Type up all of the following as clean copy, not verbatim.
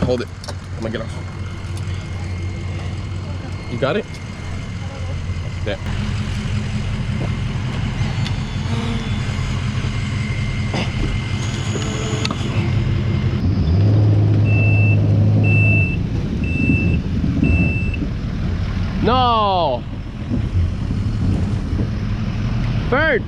hold it. I'm gonna get off. You got it? There. No! Bird!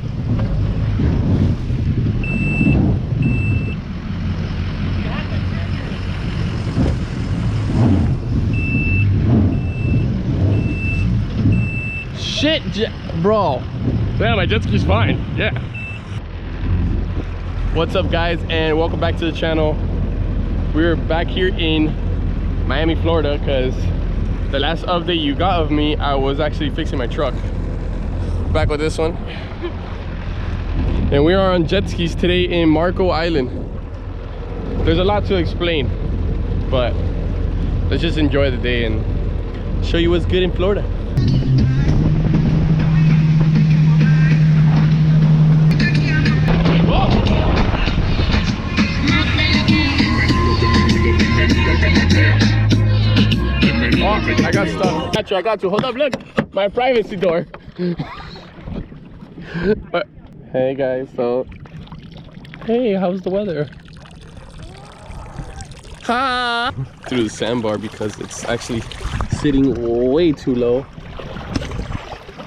Shit, bro. Yeah, my jet ski's fine. Yeah. What's up, guys, and welcome back to the channel. We're back here in Miami, Florida, because the last update you got of me, I was actually fixing my truck. Back with this one. And we are on jet skis today in Marco Island. There's a lot to explain, but let's just enjoy the day and show you what's good in Florida. Oh, I got stuck. I got you. Hold up, look. My privacy door. Hey guys, so hey, how's the weather? Ha! Through the sandbar because it's actually sitting way too low.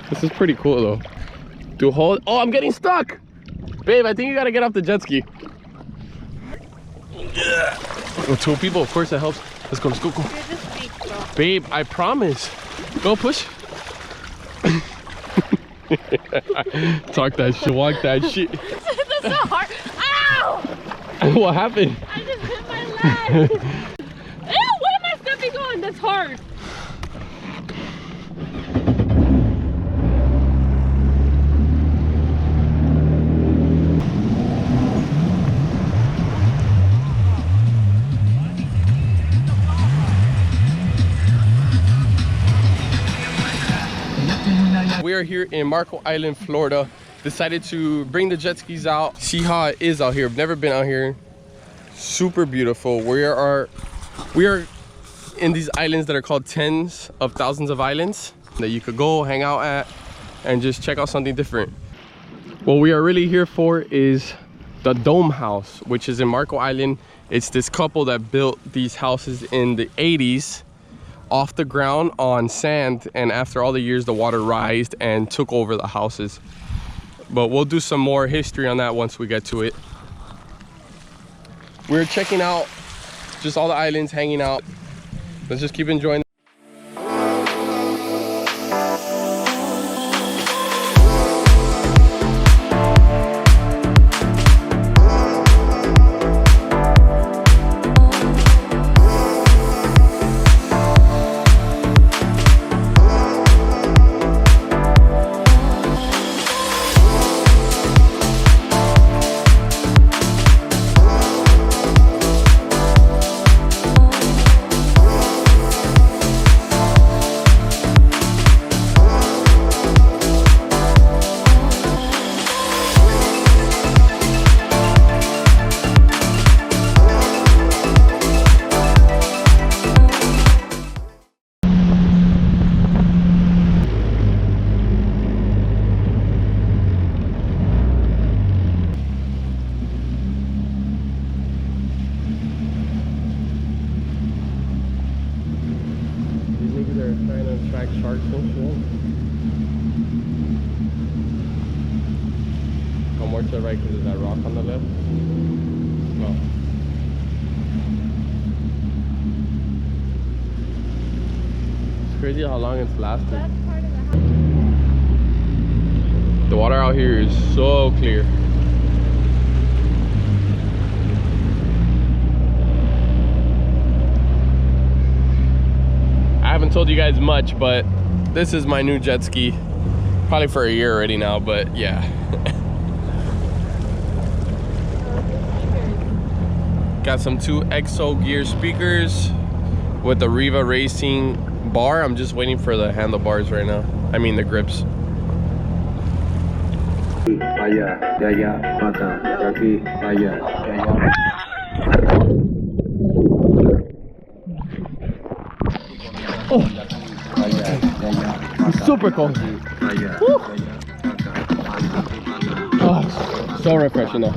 This is pretty cool though. Do hold. Oh, I'm getting stuck, babe. I think you gotta get off the jet ski. Yeah. With two people, of course that helps. Let's go. Let's go. Go. Babe, I promise. Go push. Talk that shit, walk that shit. That's so hard. Ow! What happened? I just hit my leg. Ew, where am I stepping on? That's hard. We are here in Marco Island, Florida. Decided to bring the jet skis out, see how it is out here. I've never been out here. Super beautiful. We are in these islands that are called tens of thousands of islands that you could go hang out at and just check out something different. What we are really here for is the Dome House, which is in Marco Island. It's this couple that built these houses in the 80s off the ground on sand, and after all the years the water rised and took over the houses. But we'll do some more history on that once we get to it. We're checking out just all the islands, hanging out. Let's just keep enjoying. Trying to attract sharks and shit. Go more to the right because there's that rock on the left. No. It's crazy how long it's lasted. That's part of the house. The water out here is so clear. I haven't told you guys much, but this is my new jet ski. Probably for a year already now, but yeah. Got some 2 EXO gear speakers with the Riva Racing bar. I'm just waiting for the handlebars right now. I mean the grips. super cold. Woo. Oh, so refreshing though.